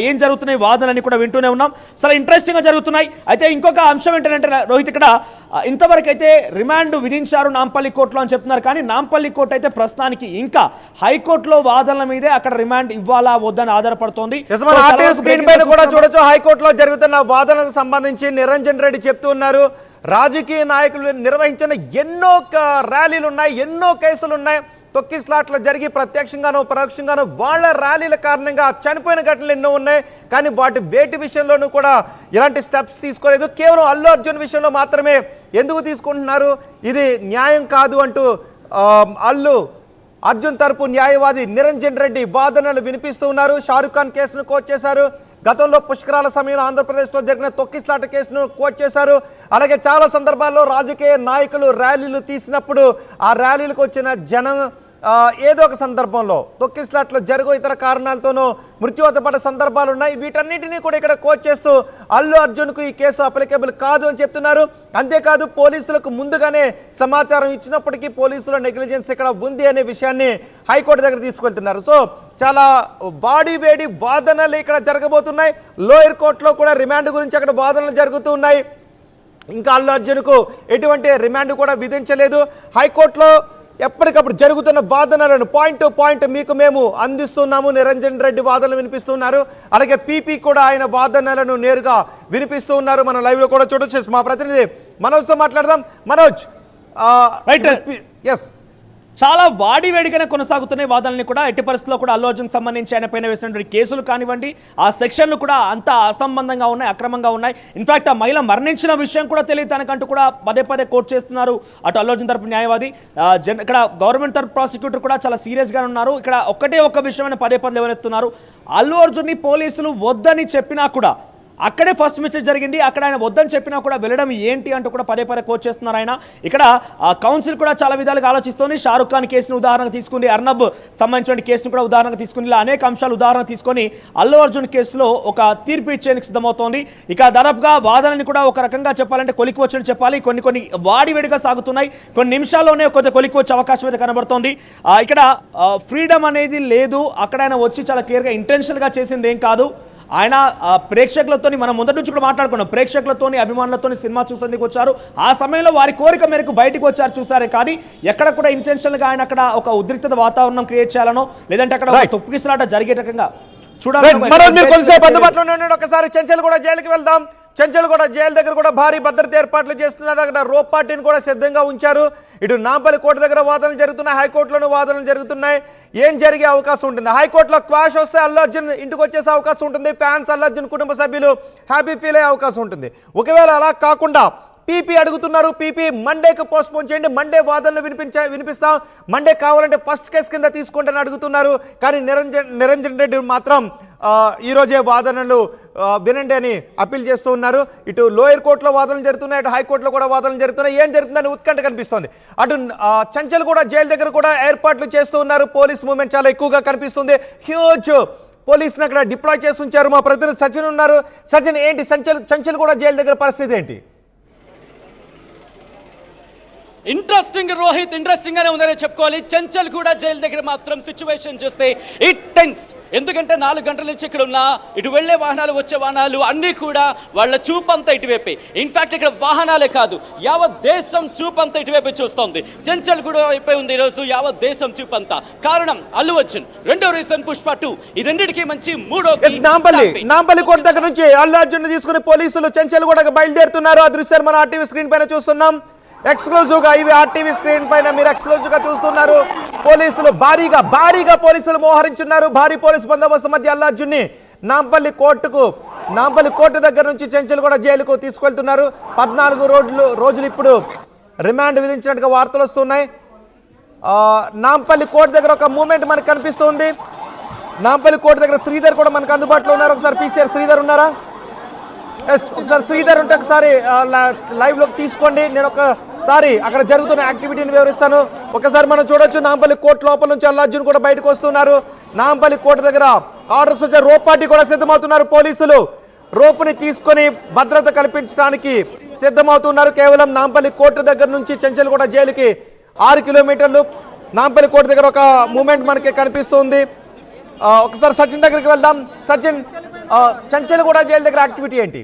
ఏం జరుగుతున్నాయి వాదనని కూడా వింటూనే ఉన్నాం. చాలా ఇంట్రెస్టింగ్గా జరుగుతున్నాయి. అయితే ఇంకొక అంశం ఏంటంటే రోహిత్, ఇక్కడ ఇంతవరకు అయితే రిమాండ్ విధించారు నాంపల్లి కోర్టులో అని చెప్తున్నారు. కానీ నాంపల్లి కోర్టు అయితే ప్రస్తుతానికి ఇంకా హైకోర్టులో వాదనల మీదే అక్కడ రిమాండ్ ఇవ్వాలా వద్దని ఆధారపడుతోంది. చూడొచ్చు హైకోర్టులో జరుగుతున్న వాదనలకు సంబంధించి నిరంజన్ రెడ్డి చెప్తూ ఉన్నారు, రాజకీయ నాయకులు నిర్వహించిన ఎన్నో ర్యాలీలు ఉన్నాయి, ఎన్నో కేసులు ఉన్నాయి, తొక్కిస్లాట్లు జరిగి ప్రత్యక్షంగానో పరోక్షంగానో వాళ్ళ ర్యాలీల కారణంగా చనిపోయిన ఘటనలు ఎన్నో ఉన్నాయి. కానీ వాటి వేటి విషయంలోనూ కూడా ఎలాంటి స్టెప్స్ తీసుకోలేదు. కేవలం అల్లు అర్జున్ విషయంలో మాత్రమే ఎందుకు తీసుకుంటున్నారు, ఇది న్యాయం కాదు అంటూ అల్లు అర్జున్ తరపు న్యాయవాది నిరంజన్ రెడ్డి వాదనలు వినిపిస్తూ ఉన్నారు. షారుఖ్ ఖాన్ కేసును కోట్ చేశారు. గతంలో పుష్కరాల సమయంలో ఆంధ్రప్రదేశ్లో జరిగిన తొక్కిస్లాట కేసును కోట్ చేశారు. అలాగే చాలా సందర్భాల్లో రాజకీయ నాయకులు ర్యాలీలు తీసినప్పుడు ఆ ర్యాలీలకు వచ్చిన జనం ఏదో ఒక సందర్భంలో తొక్కిస్లాట్లో జరుగు ఇతర కారణాలతోనూ మృత్యువాత పడే సందర్భాలు ఉన్నాయి. వీటన్నిటినీ కూడా ఇక్కడ కోట్ చేస్తూ అల్లు అర్జున్కు ఈ కేసు అప్లికేబుల్ కాదు అని చెప్తున్నారు. అంతేకాదు పోలీసులకు ముందుగానే సమాచారం ఇచ్చినప్పటికీ పోలీసుల నెగ్లిజెన్స్ ఇక్కడ ఉంది అనే విషయాన్ని హైకోర్టు దగ్గర తీసుకెళ్తున్నారు. సో చాలా బాడీ వేడి వాదనలు ఇక్కడ జరగబోతున్నాయి. లోయర్ కోర్టులో కూడా రిమాండ్ గురించి అక్కడ వాదనలు జరుగుతూ ఉన్నాయి. ఇంకా అల్లు అర్జున్కు ఎటువంటి రిమాండ్ కూడా విధించలేదు. హైకోర్టులో ఎప్పటికప్పుడు జరుగుతున్న వాదనలను పాయింట్ టు పాయింట్ మీకు మేము అందిస్తున్నాము. నిరంజన్ రెడ్డి వాదనలు వినిపిస్తున్నారు. అలాగే పీపీ కూడా ఆయన వాదనలను నేరుగా వినిపిస్తూ ఉన్నారు. మనం లైవ్లో కూడా చూడొచ్చు. మా ప్రతినిధి మనోజ్తో మాట్లాడదాం. మనోజ్, ఎస్, చాలా వాడివేడిగానే కొనసాగుతున్నాయి వాదనల్ని కూడా. ఎట్టి పరిస్థితుల్లో కూడా అల్లు అర్జున్కి సంబంధించి ఆయన పైన వేసినటువంటి కేసులు కానివ్వండి, ఆ సెక్షన్లు కూడా అంత అసంబంధంగా ఉన్నాయి, అక్రమంగా ఉన్నాయి. ఇన్ఫాక్ట్ ఆ మహిళ మరణించిన విషయం కూడా తెలియదు తనకంటూ కూడా పదే పదే కోర్టు చేస్తున్నారు అటు అల్లు అర్జున్ తరపు న్యాయవాది. ఇక్కడ గవర్నమెంట్ తరపు ప్రాసిక్యూటర్ కూడా చాలా సీరియస్గా ఉన్నారు. ఇక్కడ ఒక్కటే ఒక్క విషయమైన పదే పదే లేవనెత్తున్నారు. అల్లు అర్జున్ని పోలీసులు వద్దని చెప్పినా కూడా అక్కడే ఫస్ట్ మిస్టేక్ జరిగింది, అక్కడ ఆయన వద్దని చెప్పినా కూడా వెళ్ళడం ఏంటి అంటూ కూడా పదే పదే కోట్ చేస్తున్నారు ఆయన. ఇక్కడ కౌన్సిల్ కూడా చాలా విధాలుగా ఆలోచిస్తోంది. షారుఖ్ ఖాన్ కేసును ఉదాహరణకు తీసుకుని, అర్నబ్ సంబంధించిన కేసును కూడా ఉదాహరణకు తీసుకుని, ఇలా అనేక అంశాలు ఉదాహరణ తీసుకొని అల్లు అర్జున్ కేసులో ఒక తీర్పు ఇచ్చేందుకు సిద్ధమవుతోంది. ఇక దాదాపుగా వాదనని కూడా ఒక రకంగా చెప్పాలంటే కొలికి వచ్చని చెప్పాలి. కొన్ని వాడివేడిగా సాగుతున్నాయి. కొన్ని నిమిషాల్లోనే కొద్దిగా కొలికి వచ్చే అవకాశం అయితే కనబడుతోంది. ఇక్కడ ఫ్రీడమ్ అనేది లేదు. అక్కడ ఆయన వచ్చి చాలా క్లియర్గా ఇంటెన్షన్గా చేసింది ఏం కాదు. ఆయన ప్రేక్షకులతో మనం మొదటి నుంచి కూడా మాట్లాడుకున్నాం, ప్రేక్షకులతో అభిమానులతో సినిమా చూసేందుకు వచ్చారు. ఆ సమయంలో వారి కోరిక మేరకు బయటకు వచ్చారు, చూసారే. కానీ ఎక్కడ కూడా ఇంటెన్షన్గా ఆయన అక్కడ ఒక ఉద్రిక్త వాతావరణం క్రియేట్ చేయాలనో, లేదంటే అక్కడ ఒక తొక్కిసలాట జరిగే రకంగా చూడాలి. ఒకసారి చెంచల్గూడ జైలుకి వెళ్దాం. చెంచల్గూడ జైలు దగ్గర కూడా భారీ భద్రత ఏర్పాట్లు చేస్తున్నారు. అక్కడ రోప్ పార్టీని కూడా సిద్ధంగా ఉంచారు. ఇటు నాంపల్లి కోర్టు దగ్గర వాదనలు జరుగుతున్నాయి, హైకోర్టులోనూ వాదనలు జరుగుతున్నాయి. ఏం జరిగే అవకాశం ఉంటుంది? హైకోర్టులో క్వాష్ వస్తే అల్లు అర్జున్ ఇంటికి వచ్చేసే అవకాశం ఉంటుంది. ఫ్యాన్స్, అల్లు అర్జున్ కుటుంబ సభ్యులు హ్యాపీ ఫీల్ అయ్యే అవకాశం ఉంటుంది. ఒకవేళ అలా కాకుండా పీపీ అడుగుతున్నారు, పీపీ మండేకి పోస్ట్పోన్ చేయండి, మండే వాదనలు వినిపిస్తాం, మండే కావాలంటే ఫస్ట్ కేసు కింద తీసుకుంటానని అడుగుతున్నారు. కానీ నిరంజన్ రెడ్డి మాత్రం ఈరోజే వాదనలు వినండి అని అప్పీల్ చేస్తూ ఉన్నారు. ఇటు లోయర్ కోర్టులో వాదనలు జరుగుతున్నాయి, ఇటు హైకోర్టులో కూడా వాదనలు జరుగుతున్నాయి. ఏం జరుగుతుందని ఉత్కంఠ కనిపిస్తోంది. అటు చెంచల్గూడ జైలు దగ్గర కూడా ఏర్పాట్లు చేస్తూ ఉన్నారు. పోలీస్ మూవ్మెంట్ చాలా ఎక్కువగా కనిపిస్తుంది. హ్యూజ్ పోలీసుని అక్కడ డిప్లాయ్ చేసి ఉంచారు. మా ప్రతినిధి సచిన్ ఉన్నారు. సచిన్, ఏంటి చెంచల్గూడ జైలు దగ్గర పరిస్థితి ఏంటి? ఇంట్రెస్టింగ్ రోహిత్, ఇంట్రెస్టింగ్ గానే ఉందనే చెప్పుకోవాలి. చెంచల్గూడ జైలు దగ్గర మాత్రం సిచ్యువేషన్ చూస్తే ఇట్ టెన్స్. ఎందుకంటే 4 గంటల నుంచి ఇక్కడ ఉన్న ఇటు వెళ్లే వాహనాలు, వచ్చే వాహనాలు అన్నీ కూడా వాళ్ళ చూపంతా ఇటువైపే. ఇన్ఫాక్ట్ ఇక్కడ వాహనాలే కాదు, యావత్ దేశం చూపంతా ఇటువైపే చూస్తోంది. చెంచల్గూడ వైపే ఉంది ఈరోజు యావత్ దేశం చూపంతా. కారణం అల్లు అర్జున్, రెండో రీజన్ పుష్ప 2. ఈ రెండింటికి మంచి మూడో నాంపల్లి కోట దగ్గర నుంచి అల్లు అర్జున్ తీసుకుని పోలీసులు చెంచల్గూడకు బయలుదేరుతున్నారు. ఆ దృశ్యాలు మన ఆర్టీవీ స్క్రీన్ పైన చూస్తున్నాం. ఎక్స్క్లూజివ్ గా ఇవి ఆర్టీవీ స్క్రీన్ పైన మీరు ఎక్స్క్లూజివ్ గా చూస్తున్నారు. పోలీసులు భారీగా పోలీసులు మోహరించున్నారు. భారీ పోలీసు బందోబస్తు మధ్య అల్లు అర్జున్ ని నాంపల్లి కోర్టు దగ్గర నుంచి చెంచల్గూడ జైలుకు తీసుకెళ్తున్నారు. 14 రోజులు ఇప్పుడు రిమాండ్ విధించినట్టుగా వార్తలు వస్తున్నాయి. నాంపల్లి కోర్టు దగ్గర ఒక మూమెంట్ మనకు కనిపిస్తుంది. నాంపల్లి కోర్టు దగ్గర శ్రీధర్ కూడా మనకు అందుబాటులో ఉన్నారు. ఒకసారి పీసీఆర్ శ్రీధర్ ఉన్నారా? ఎస్, ఒకసారి శ్రీధర్ ఉంటే ఒకసారి లైవ్ లోకి తీసుకోండి. నేను ఒకసారి అక్కడ జరుగుతున్న యాక్టివిటీని వివరిస్తాను. ఒకసారి మనం చూడొచ్చు, నాంపల్లి కోర్టు లోపల నుంచి అల్లు అర్జున్ కూడా బయటకు వస్తున్నారు. నాంపల్లి కోర్టు దగ్గర ఆర్డర్స్ వచ్చే రోప్ పార్టీ కూడా సిద్ధమవుతున్నారు. పోలీసులు రోపుని తీసుకొని భద్రత కల్పించడానికి సిద్ధమవుతున్నారు. కేవలం నాంపల్లి కోర్టు దగ్గర నుంచి చెంచల్గూడ జైలుకి 6 కిలోమీటర్లు. నాంపల్లి కోర్టు దగ్గర ఒక మూమెంట్ మనకి కనిపిస్తుంది. ఒకసారి సచిన్ దగ్గరికి వెళ్దాం. సచిన్, చంచల్గూడ జైలు దగ్గర యాక్టివిటీ ఏంటి?